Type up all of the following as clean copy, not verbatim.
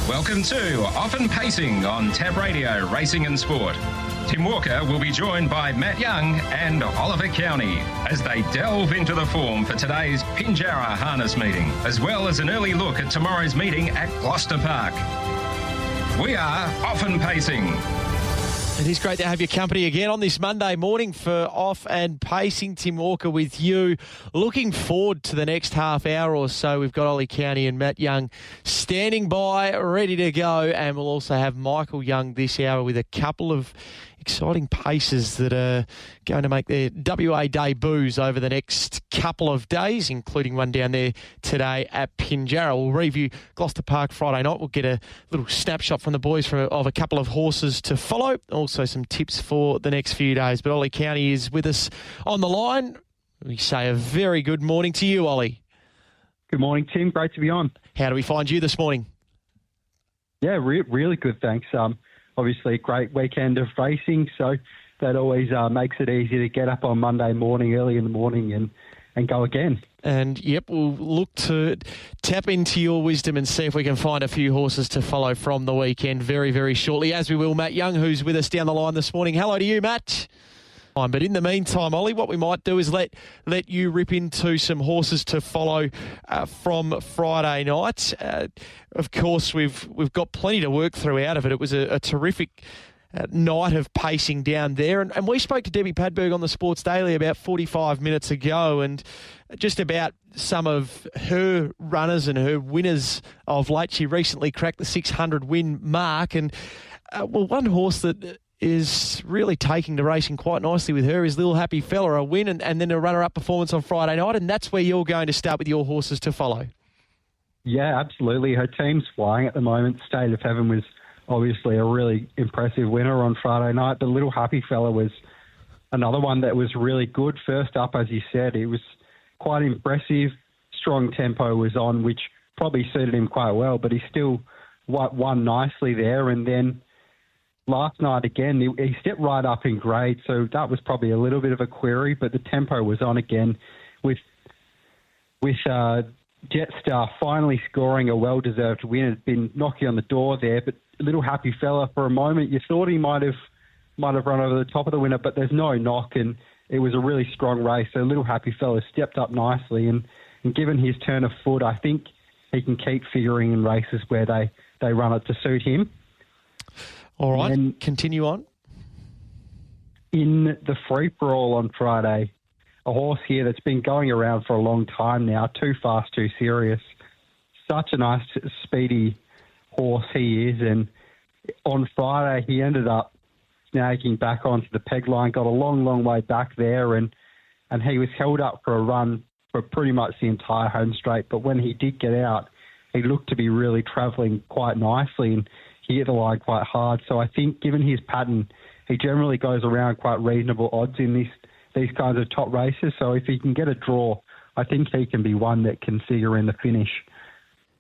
Welcome to Often Pacing on Tab Radio Racing and Sport. Tim Walker will be joined by Matt Young and Oliver Cownie as they delve into the form for today's Pinjarra harness meeting, as well as an early look at tomorrow's meeting at Gloucester Park. We are Often Pacing. It is great to have your company again on this Monday morning for Off and Pacing. Tim Walker with you. Looking forward to the next half hour or so. We've got Ollie Cownie and Matt Young standing by, ready to go. And we'll also have Michael Young this hour with a couple of exciting paces that are going to make their WA debuts over the next couple of days, including one down there today at Pinjarra. We'll review Gloucester Park Friday night. We'll get a little snapshot from the boys of a couple of horses to follow. Also some tips for the next few days. But Ollie Cownie is with us on the line. We say a very good morning to you, Ollie. Good morning, Tim. Great to be on. How do we find you this morning? Yeah, really good, thanks. Obviously, a great weekend of racing, so that always makes it easy to get up on Monday morning, early in the morning, and go again. And, yep, we'll look to tap into your wisdom and see if we can find a few horses to follow from the weekend very, very shortly, as we will Matt Young, who's with us down the line this morning. Hello to you, Matt. But in the meantime, Ollie, what we might do is let you rip into some horses to follow from Friday night. Of course, we've got plenty to work through out of it. It was a terrific night of pacing down there. And we spoke to Debbie Padberg on the Sports Daily about 45 minutes ago and just about some of her runners and her winners of late. She recently cracked the 600 win mark. And, one horse that is really taking to racing quite nicely with her is Little Happy Fella, a win and then a runner-up performance on Friday night, and that's where you're going to start with your horses to follow. Yeah, absolutely. Her team's flying at the moment. State of Heaven was obviously a really impressive winner on Friday night, but Little Happy Fella was another one that was really good. First up, as you said, it was quite impressive. Strong tempo was on, which probably suited him quite well, but he still won nicely there, and then last night, again, he stepped right up in grade, so that was probably a little bit of a query, but the tempo was on again with Jetstar finally scoring a well-deserved win. Had been knocking on the door there, but Little Happy Fella, for a moment, you thought he might have run over the top of the winner, but there's no knock, and it was a really strong race. So Little Happy Fella stepped up nicely, and given his turn of foot, I think he can keep figuring in races where they run it to suit him. All right, and continue on. In the free-for-all on Friday, a horse here that's been going around for a long time now, Too Fast, Too Serious. Such a nice, speedy horse he is. And on Friday, he ended up snagging back onto the peg line, got a long, long way back there, and he was held up for a run for pretty much the entire home straight. But when he did get out, he looked to be really travelling quite nicely, and he hit the line quite hard. So I think, given his pattern, he generally goes around quite reasonable odds in these kinds of top races. So if he can get a draw, I think he can be one that can figure in the finish.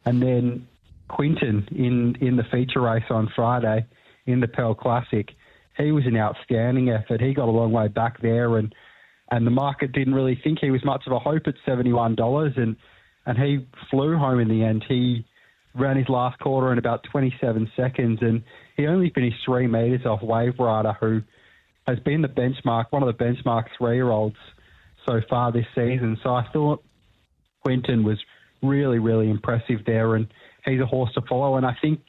And then Quinton in the feature race on Friday in the Pearl Classic, he was an outstanding effort. He got a long way back there, and the market didn't really think he was much of a hope at $71, and he flew home in the end. He ran his last quarter in about 27 seconds, and he only finished 3 metres off Wave Rider, who has been one of the benchmark 3-year-olds so far this season. So I thought Quinton was really, really impressive there, and he's a horse to follow. And I think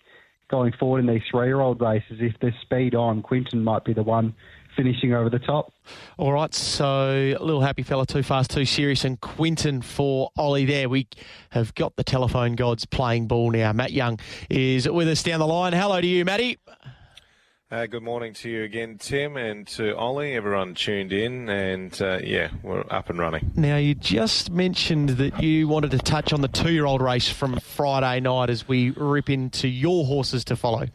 going forward in these 3-year-old races, if there's speed on, Quinton might be the one finishing over the top. All right, so Little Happy Fella, Too Fast, Too Serious, and Quinton for Ollie there. We have got the telephone gods playing ball now. Matt Young is with us down the line. Hello to you, Matty. Good morning to you again, Tim, and to Ollie. Everyone tuned in, and we're up and running. Now, you just mentioned that you wanted to touch on the 2-year-old race from Friday night as we rip into your horses to follow.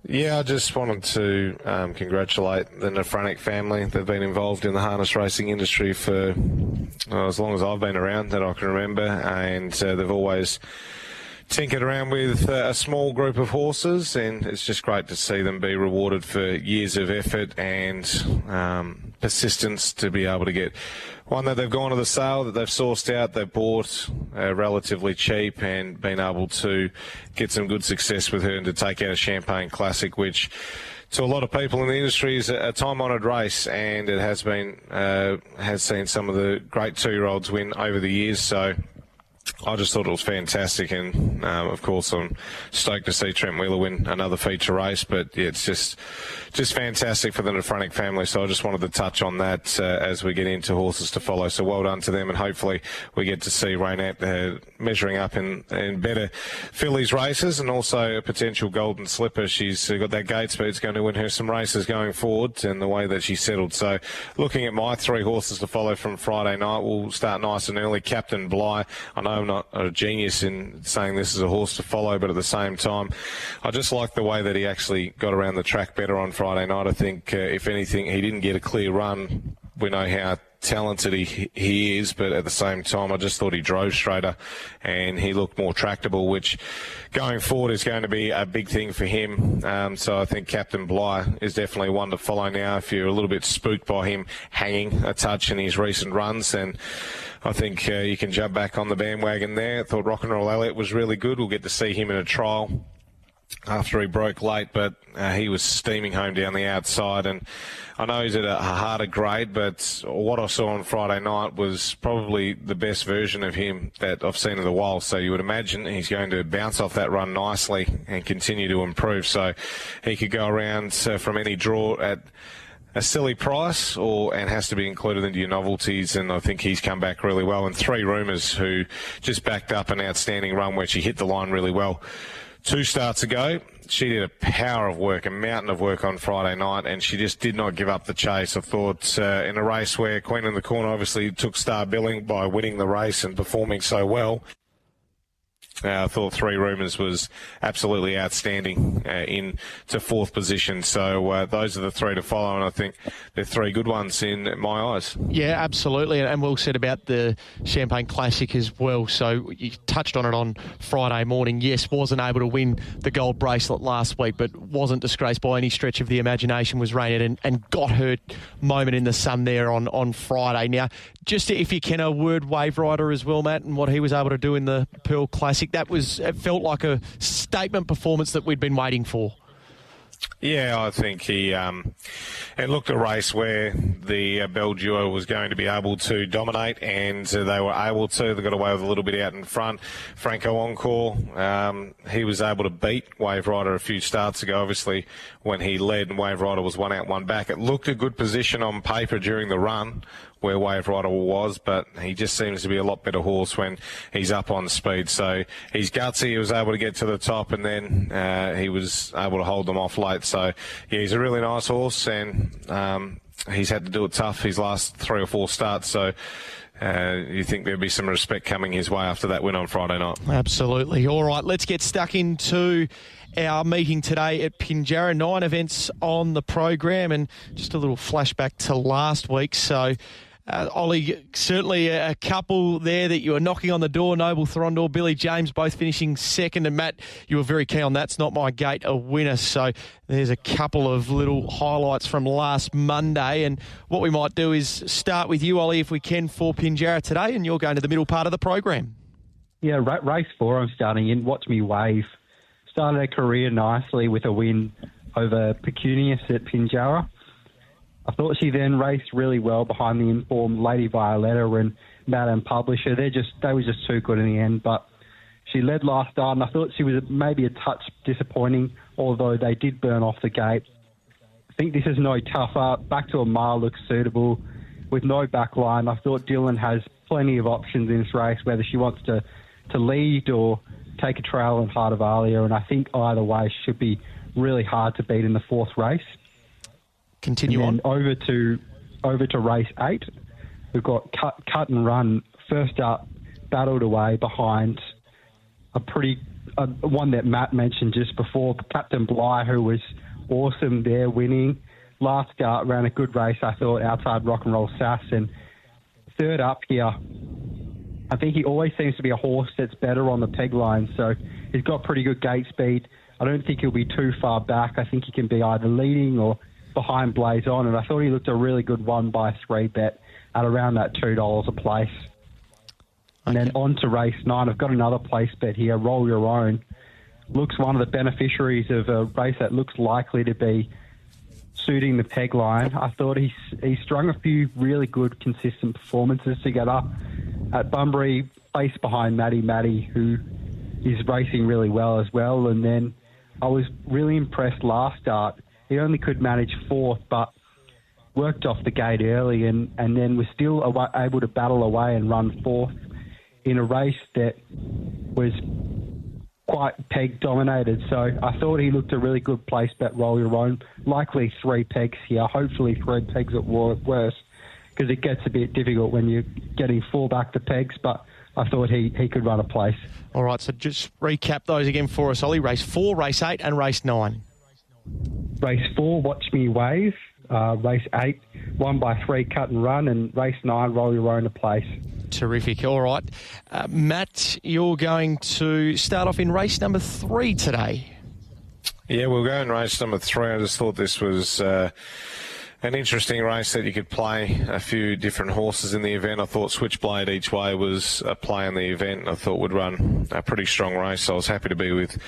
Yeah, I just wanted to congratulate the Nefranic family. They've been involved in the harness racing industry for as long as I've been around, that I can remember, and they've always tinkered around with a small group of horses, and it's just great to see them be rewarded for years of effort and persistence to be able to get one that they've gone to the sale, that they've sourced out, they've bought relatively cheap, and been able to get some good success with her and to take out a Champagne Classic, which to a lot of people in the industry is a time-honoured race, and it has been has seen some of the great 2-year-olds win over the years. So I just thought it was fantastic, and of course I'm stoked to see Trent Wheeler win another feature race. But yeah, it's just fantastic for the Nefranic family. So I just wanted to touch on that as we get into horses to follow. So well done to them, and hopefully we get to see Raynette measuring up in better fillies races, and also a potential Golden Slipper. She's got that gate speed. It's going to win her some races going forward, and the way that she settled. So looking at my 3 horses to follow from Friday night, we'll start nice and early. Captain Bligh. I know I'm not a genius in saying this is a horse to follow, but at the same time, I just like the way that he actually got around the track better on Friday night. I think, if anything, he didn't get a clear run. We know how talented he is, but at the same time, I just thought he drove straighter and he looked more tractable, which going forward is going to be a big thing for him. So I think Captain Bligh is definitely one to follow now. If you're a little bit spooked by him hanging a touch in his recent runs, then I think you can jump back on the bandwagon there. I thought Rock and Roll Elliott was really good. We'll get to see him in a trial after he broke late, but he was steaming home down the outside. And I know he's at a harder grade, but what I saw on Friday night was probably the best version of him that I've seen in a while. So you would imagine he's going to bounce off that run nicely and continue to improve. So he could go around from any draw at a silly price, and has to be included into your novelties, and I think he's come back really well. And 3 Rumours, who just backed up an outstanding run where she hit the line really well 2 starts ago. She did a power of work, a mountain of work on Friday night, and she just did not give up the chase. I thought in a race where Queen in the Corner obviously took star billing by winning the race and performing so well, I thought 3 Rumours was absolutely outstanding into 4th position. So those are the 3 to follow, and I think they're 3 good ones in my eyes. Yeah, absolutely. And well said about the Champagne Classic as well. So you touched on it on Friday morning. Yes, wasn't able to win the gold bracelet last week, but wasn't disgraced by any stretch of the imagination, was Raynette, and got her moment in the sun there on Friday. Now, just if you can, a word Wave Rider as well, Matt, and what he was able to do in the Pearl Classic. It felt like a statement performance that we'd been waiting for. Yeah, I think he it looked a race where the Bell Duo was going to be able to dominate, and they were able to. They got away with a little bit out in front. Franco Encore, he was able to beat Wave Rider a few starts ago, obviously, when he led and Wave Rider was 1 out, 1 back. It looked a good position on paper during the run where Wave Rider was, but he just seems to be a lot better horse when he's up on speed. So he's gutsy. He was able to get to the top, and then he was able to hold them off late. So yeah, he's a really nice horse, and he's had to do it tough his last 3 or 4 starts. So you think there'd be some respect coming his way after that win on Friday night. Absolutely. All right, let's get stuck into our meeting today at Pinjarra. 9 events on the program, and just a little flashback to last week. So Ollie, certainly a couple there that you were knocking on the door. Noble Throndor, Billy James, both finishing second. And Matt, you were very keen on That's Not My Gate, a winner. So there's a couple of little highlights from last Monday. And what we might do is start with you, Ollie, if we can, for Pinjarra today. And you're going to the middle part of the program. Yeah, race 4 I'm starting in. Watch Me Wave. Started her career nicely with a win over Pecunious at Pinjarra. I thought she then raced really well behind the informed Lady Violetta and Madam Publisher. They were just too good in the end, but she led last start, and I thought she was maybe a touch disappointing, although they did burn off the gate. I think this is no tougher. Back to a mile looks suitable with no back line. I thought Dylan has plenty of options in this race, whether she wants to lead or take a trail in Heart of Alia, and I think either way should be really hard to beat in the 4th race. Continue on. Over to race 8. We've got cut and Run. First up, battled away behind one that Matt mentioned just before, Captain Bligh, who was awesome there, winning. Last start ran a good race, I thought, outside Rock and Roll Sass. And third up here, I think he always seems to be a horse that's better on the peg line. So He's got pretty good gate speed. I don't think he'll be too far back. I think he can be either leading or behind Blaze On, and I thought he looked a really good 1x3 bet at around that $2 a place. And then on to race 9. I've got another place bet here, Roll Your Own. Looks one of the beneficiaries of a race that looks likely to be suiting the peg line. I thought he strung a few really good, consistent performances together at Bunbury, placed behind Matty, who is racing really well as well. And then I was really impressed last start. He only could manage 4th, but worked off the gate early and then was still able to battle away and run 4th in a race that was quite peg dominated. So I thought he looked a really good place bet, Roll Your Own. Likely 3 pegs here, hopefully 3 pegs at worse, because it gets a bit difficult when you're getting 4 back to pegs, but I thought he could run a place. All right, so just recap those again for us, Ollie. Race 4, race 8 and race 9. Race 4, Watch Me Wave. Race 8, 1x3 Cut and Run. And race 9, Roll Your Own a place. Terrific. All right. Matt, you're going to start off in race number 3 today. Yeah, we'll go in race number 3. I just thought this was an interesting race that you could play a few different horses in the event. I thought Switchblade each way was a play in the event. I thought would run a pretty strong race. So I was happy to be with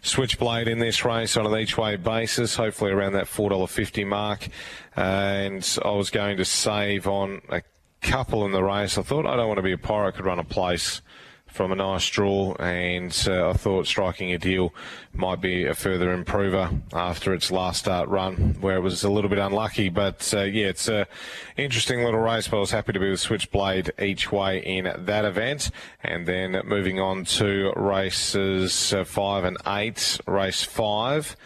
Switchblade in this race on an each way basis, hopefully around that $4.50 mark. And I was going to save on a couple in the race. I thought I don't want to be a pirate, could run a place from a nice draw, and I thought Striking a Deal might be a further improver after its last start run, where it was a little bit unlucky. But yeah, it's a interesting little race, but I was happy to be with Switchblade each way in that event. And then moving on to races 5 and 8. Race 5,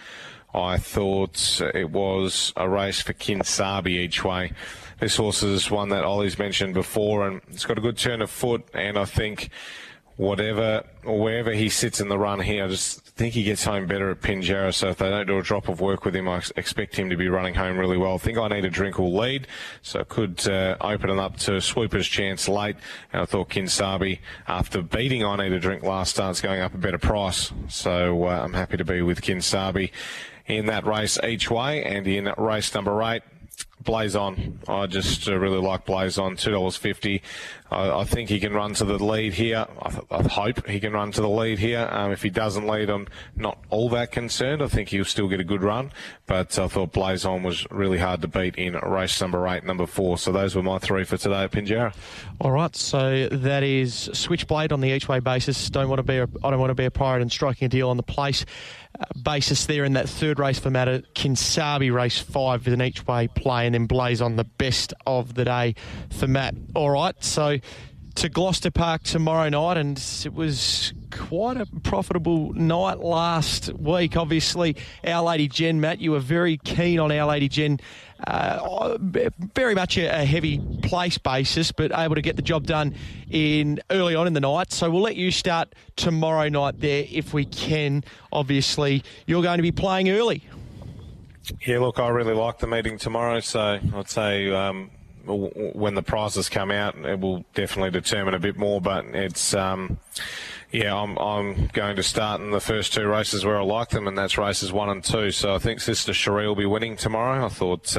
I thought it was a race for Kinsabi each way. This horse is one that Ollie's mentioned before, and it's got a good turn of foot, and I think whatever or wherever he sits in the run here, I just think he gets home better at Pinjarra. So if they don't do a drop of work with him, I expect him to be running home really well. I think I Need a Drink will lead, so I could open it up to Swooper's chance late. And I thought Kinsabi, after beating I Need a Drink last start, is going up a better price. So I'm happy to be with Kinsabi in that race each way. And in race number 8, Blaze On. I just really like Blaze On, $2.50. I think he can run to the lead here. I hope he can run to the lead here. If he doesn't lead, I'm not all that concerned. I think he'll still get a good run. But I thought Blaze On was really hard to beat in race number 8, number 4. So those were my 3 for today at Pinjarra. All right, so that is Switchblade on the each way basis. I don't want to be a pirate and Striking a Deal on the place basis there in that third race for Matt. Kinsabi race 5 with an each way play, and then Blaze On the best of the day for Matt. All right, so to Gloucester Park tomorrow night, and it was quite a profitable night last week. Obviously, Our Lady Jen, Matt, you were very keen on Our Lady Jen, very much a heavy place basis, but able to get the job done early on in the night. So we'll let you start tomorrow night there if we can. Obviously, you're going to be playing early. Yeah, look, I really like the meeting tomorrow, so I'd say when the prices come out, it will definitely determine a bit more. But it's, I'm going to start in the first 2 races where I like them, and that's races 1 and 2. So I think Sister Cherie will be winning tomorrow. I thought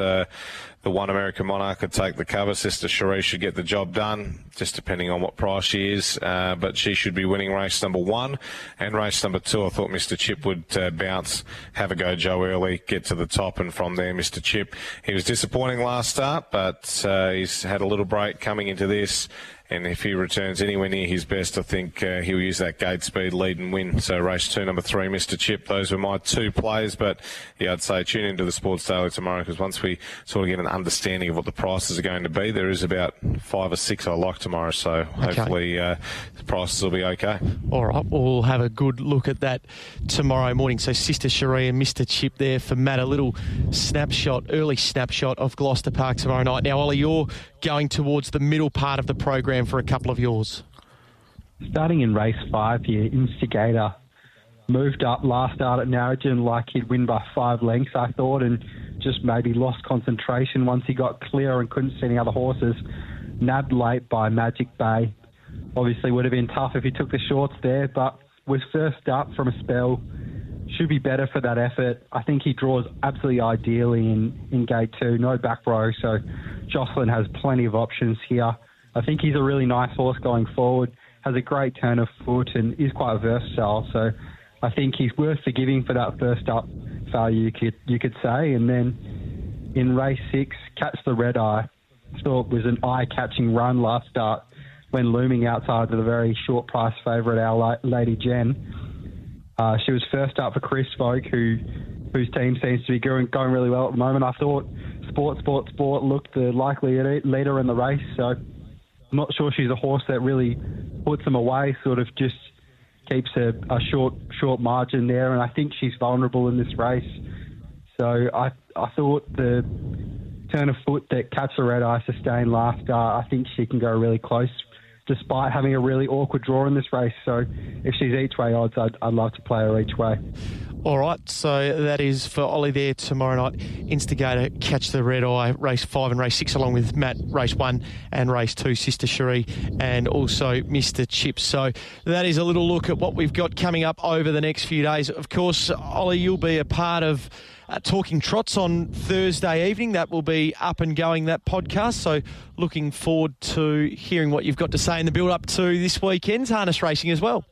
the One American Monarch could take the cover. Sister Cherie should get the job done, just depending on what price she is. But she should be winning race number 1. And race number 2, I thought Mr. Chip would bounce, have a go Joe early, get to the top, and from there, Mr. Chip. He was disappointing last start, but he's had a little break coming into this. And if he returns anywhere near his best, I think he'll use that gate speed, lead and win. So race 2, number 3, Mr. Chip. Those were my 2 plays. But yeah, I'd say tune into the Sports Daily tomorrow, because once we sort of get an understanding of what the prices are going to be, there is about 5 or 6 I like tomorrow. So hopefully the prices will be okay. All right, we'll have a good look at that tomorrow morning. So Sister Cherie and Mr. Chip there for Matt. A little early snapshot of Gloucester Park tomorrow night. Now, Ollie, you're going towards the middle part of the program for a couple of yours. Starting in race 5 here, Instigator moved up last start at Narrogin like he'd win by 5 lengths, I thought, and just maybe lost concentration once he got clear and couldn't see any other horses. Nabbed late by Magic Bay. Obviously would have been tough if he took the shorts there, but was first up from a spell. Should be better for that effort. I think he draws absolutely ideally in gate 2. No back row, so Jocelyn has plenty of options here. I think he's a really nice horse going forward. Has a great turn of foot and is quite versatile. So I think he's worth forgiving for that first up value, you could say. And then in race 6, Catch the Red Eye. Thought was an eye-catching run last start when looming outside of the very short price favourite, Our Lady Jen. She was first up for Chris Folk, whose team seems to be going really well at the moment. I thought Sport looked the likely leader in the race, so I'm not sure she's a horse that really puts them away, sort of just keeps a short margin there, and I think she's vulnerable in this race. So I thought the turn of foot that Catch the Red Eye sustained last start, I think she can go really close, despite having a really awkward draw in this race. So if she's each way odds, I'd love to play her each way. All right, so that is for Ollie there tomorrow night. Instigator, Catch the Red Eye, race 5 and race 6, along with Matt, race 1 and race 2, Sister Cherie, and also Mr. Chips. So that is a little look at what we've got coming up over the next few days. Of course, Ollie, you'll be a part of Talking Trots on Thursday evening. That will be up and going, that podcast. So looking forward to hearing what you've got to say in the build-up to this weekend's harness racing as well.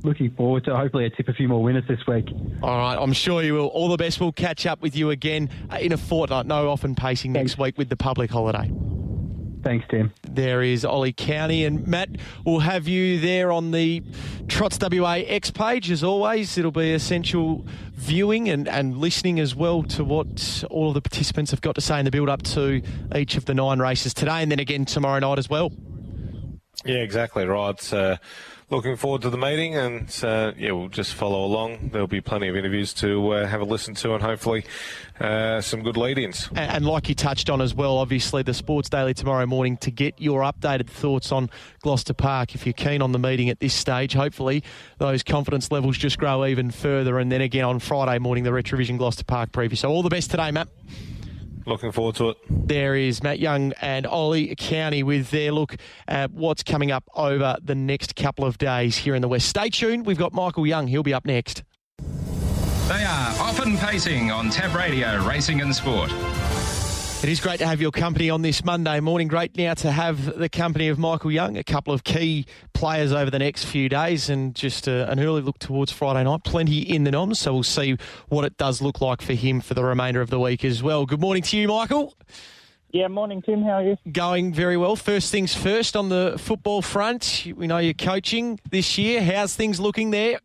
Looking forward to hopefully I tip a few more winners this week. All right, I'm sure you will. All the best. We'll catch up with you again in a fortnight. No often pacing next week with the public holiday. Thanks, Tim. There is Ollie Cownie, and Matt, we'll have you there on the Trots WA X page as always. It'll be essential viewing and listening as well to what all of the participants have got to say in the build-up to each of the 9 races today, and then again tomorrow night as well. Yeah, exactly right. Looking forward to the meeting, and we'll just follow along. There'll be plenty of interviews to have a listen to, and hopefully some good lead-ins. And like you touched on as well, obviously the Sports Daily tomorrow morning to get your updated thoughts on Gloucester Park. If you're keen on the meeting at this stage, hopefully those confidence levels just grow even further. And then again on Friday morning, the Retrovision Gloucester Park preview. So all the best today, Matt. Looking forward to it. There is Matt Young and Ollie Cownie with their look at what's coming up over the next couple of days here in the West. Stay tuned. We've got Michael Young. He'll be up next. They are Often Pacing on Tab Radio, Racing and Sport. It is great to have your company on this Monday morning. Great now to have the company of Michael Young, a couple of key players over the next few days, and just an early look towards Friday night. Plenty in the noms, so we'll see what it does look like for him for the remainder of the week as well. Good morning to you, Michael. Yeah, morning, Tim. How are you? Going very well. First things first on the football front. We know you're coaching this year. How's things looking there?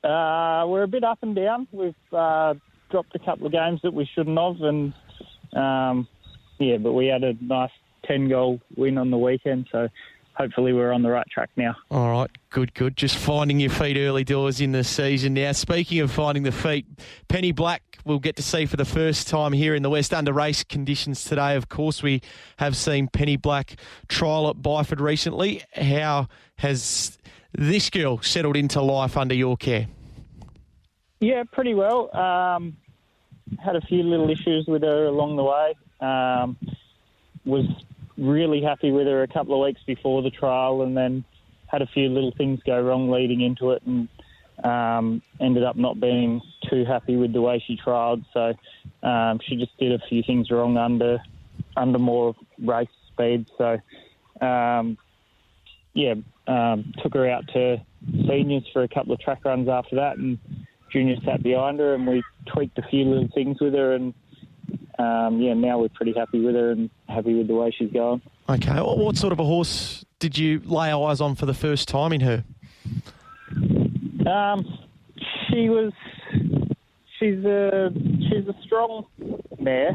We're a bit up and down. We've dropped a couple of games that we shouldn't have, and but we had a nice 10-goal win on the weekend, so hopefully we're on the right track now. All right, good. Just finding your feet early doors in the season now. Speaking of finding the feet, Penny Black we'll get to see for the first time here in the West under race conditions today. Of course, we have seen Penny Black trial at Byford recently. How has this girl settled into life under your care? Yeah, pretty well. Had a few little issues with her along the way. Was really happy with her a couple of weeks before the trial, and then had a few little things go wrong leading into it, and ended up not being too happy with the way she trialled. So she just did a few things wrong under more race speed. So took her out to seniors for a couple of track runs after that, and juniors sat behind her, and we tweaked a few little things with her, and now we're pretty happy with her and happy with the way she's going. Okay, what sort of a horse did you lay eyes on for the first time in her? She's a strong mare.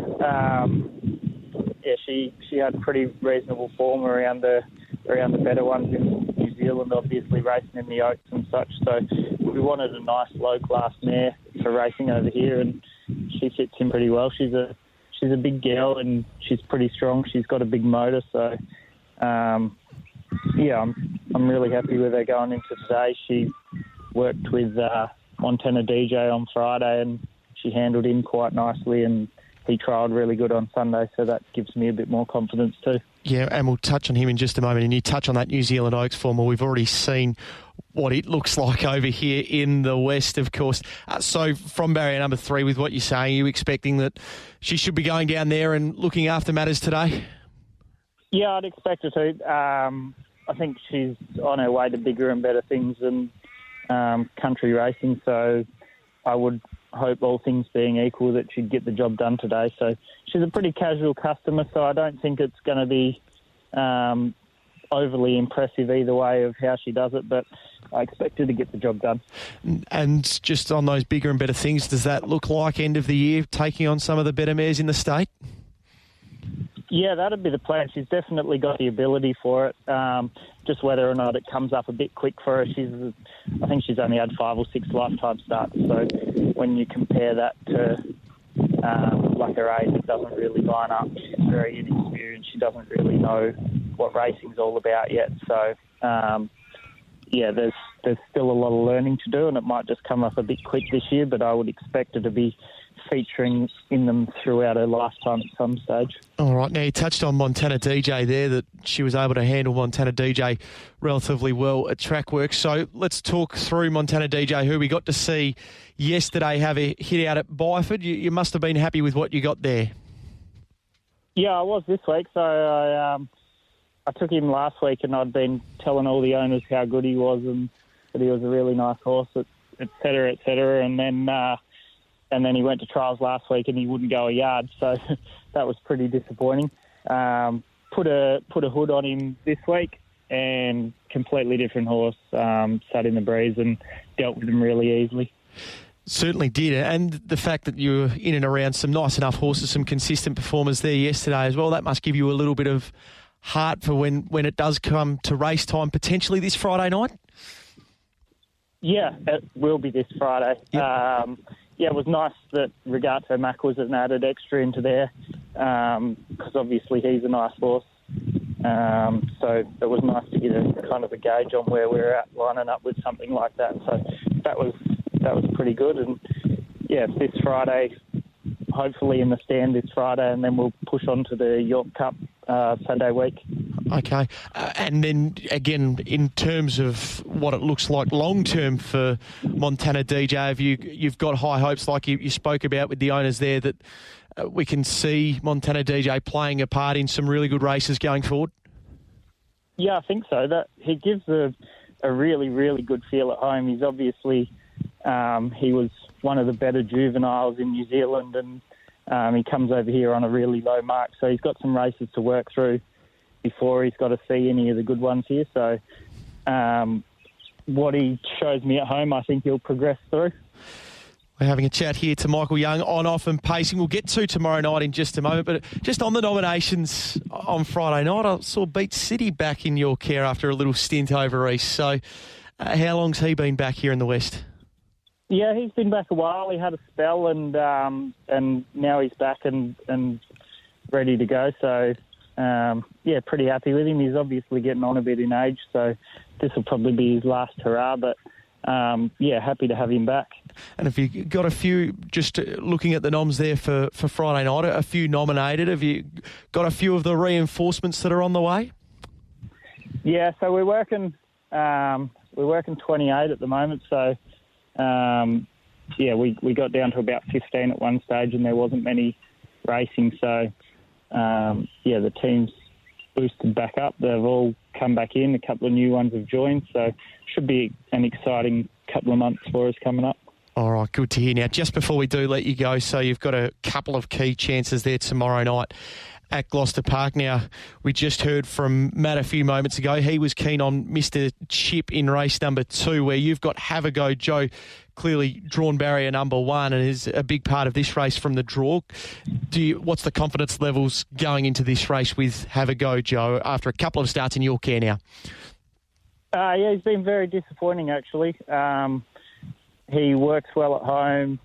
She had pretty reasonable form around the better ones in New Zealand, obviously racing in the Oaks and such. So we wanted a nice low-class mare for racing over here, and she fits in pretty well. She's a big girl, and she's pretty strong. She's got a big motor, so I'm really happy with her going into today. She worked with Montana DJ on Friday, and she handled in quite nicely, and he trialled really good on Sunday, so that gives me a bit more confidence too. Yeah, and we'll touch on him in just a moment. And you touch on that New Zealand Oaks form. Well, we've already seen what it looks like over here in the West, of course. So from barrier number 3, with what you're saying, are you expecting that she should be going down there and looking after matters today? Yeah, I'd expect her to. I think she's on her way to bigger and better things than country racing, so I would hope, all things being equal, that she'd get the job done today. So she's a pretty casual customer, so I don't think it's going to be overly impressive either way of how she does it, but I expect her to get the job done. And just on those bigger and better things, does that look like end of the year taking on some of the better mares in the state? Yeah, that'd be the plan. She's definitely got the ability for it. Just whether or not it comes up a bit quick for her. I think she's only had 5 or 6 lifetime starts. So when you compare that to like her age, it doesn't really line up. She's very inexperienced. She doesn't really know what racing's all about yet. So yeah, there's still a lot of learning to do, and it might just come up a bit quick this year. But I would expect her to be featuring in them throughout her lifetime at some stage. All right, now you touched on Montana DJ there, that she was able to handle Montana DJ relatively well at track work. So let's talk through Montana DJ, who we got to see yesterday have a hit out at Byford. You must have been happy with what you got there. Yeah, I was this week. So I took him last week, and I'd been telling all the owners how good he was and that he was a really nice horse, et cetera, et cetera. And then he went to trials last week and he wouldn't go a yard, so that was pretty disappointing. Put a hood on him this week, and completely different horse. Sat in the breeze and dealt with him really easily. Certainly did, and the fact that you were in and around some nice enough horses, some consistent performers there yesterday as well, that must give you a little bit of heart for when it does come to race time, potentially this Friday night? Yeah, it will be this Friday. Yep. Yeah, it was nice that Regato Mac was an added extra into there, because obviously he's a nice horse. So it was nice to get a kind of a gauge on where we're at lining up with something like that. So that was pretty good. And yeah, this Friday, hopefully in the stand this Friday, and then we'll push on to the York Cup Sunday week. Okay. And then, again, in terms of what it looks like long-term for Montana DJ, you've got high hopes, like you spoke about with the owners there, that we can see Montana DJ playing a part in some really good races going forward? Yeah, I think so. That he gives a really, really good feel at home. He's obviously, he was one of the better juveniles in New Zealand, and he comes over here on a really low mark. So he's got some races to work through before he's got to see any of the good ones here. So what he shows me at home, I think he'll progress through. We're having a chat here to Michael Young on, off and pacing. We'll get to tomorrow night in just a moment, but just on the nominations on Friday night, I saw Beach City back in your care after a little stint over east. So how long's he been back here in the West? Yeah, he's been back a while. He had a spell, and now he's back and ready to go. So, yeah, pretty happy with him. He's obviously getting on a bit in age, so this will probably be his last hurrah. But, yeah, happy to have him back. And have you got a few, just looking at the noms there for Friday night, a few nominated? Have you got a few of the reinforcements that are on the way? Yeah, so we're working 28 at the moment, so... yeah, we got down to about 15 at one stage, and there wasn't many racing. So, yeah, the team's boosted back up. They've all come back in. A couple of new ones have joined. So should be an exciting couple of months for us coming up. All right, good to hear. Now, just before we do let you go, so you've got a couple of key chances there tomorrow night at Gloucester Park. Now, we just heard from Matt a few moments ago. He was keen on Mr. Chip in race number 2, where you've got Have a Go Joe clearly drawn barrier number 1 and is a big part of this race from the draw. What's the confidence levels going into this race with Have a Go Joe after a couple of starts in your care now? Yeah, he's been very disappointing, actually. He works well at home,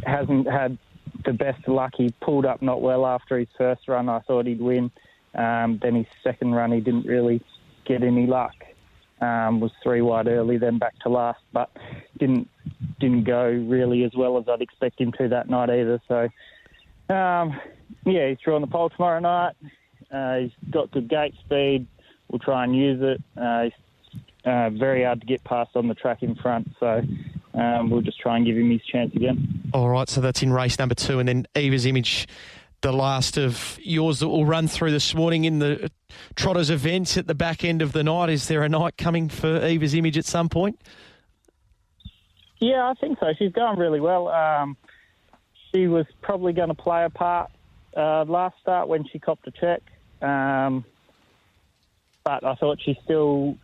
hasn't had the best of luck. He pulled up not well after his first run. I thought he'd win. Then his second run, he didn't really get any luck. Was 3 wide early, then back to last, but didn't didn't go really as well as I'd expect him to that night either. So, he's drawing the pole tomorrow night. He's got good gate speed. We'll try and use it. He's very hard to get past on the track in front, so we'll just try and give him his chance again. All right, so that's in race number 2, and then Eva's Image, the last of yours that will run through this morning in the Trotters event at the back end of the night. Is there a night coming for Eva's Image at some point? Yeah, I think so. She's going really well. She was probably going to play a part last start when she copped a check, but I thought she still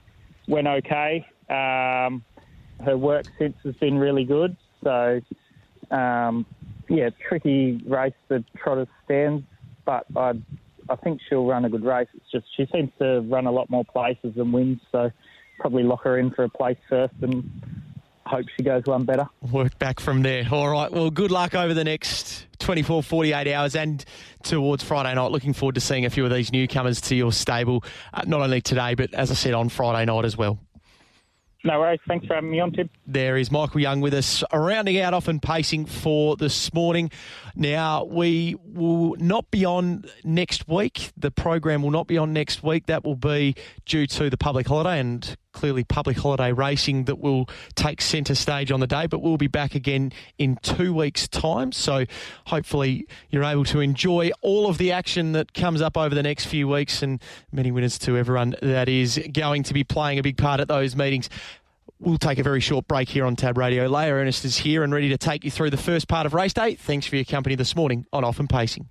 went okay. Her work since has been really good. So, tricky race, the Trotters stands, but I think she'll run a good race. It's just she seems to run a lot more places than wins, so probably lock her in for a place first and hope she goes one better. Work back from there. All right, well, good luck over the next 24, 48 hours and towards Friday night. Looking forward to seeing a few of these newcomers to your stable, not only today, but as I said, on Friday night as well. No worries. Thanks for having me on, Tim. There is Michael Young with us, rounding out Off and Pacing for this morning. Now, we will not be on next week. The program will not be on next week. That will be due to the public holiday, and clearly public holiday racing that will take centre stage on the day, but we'll be back again in 2 weeks' time. So hopefully you're able to enjoy all of the action that comes up over the next few weeks, and many winners to everyone that is going to be playing a big part at those meetings. We'll take a very short break here on Tab Radio. Leah Ernest is here and ready to take you through the first part of race day. Thanks for your company this morning on Off and Pacing.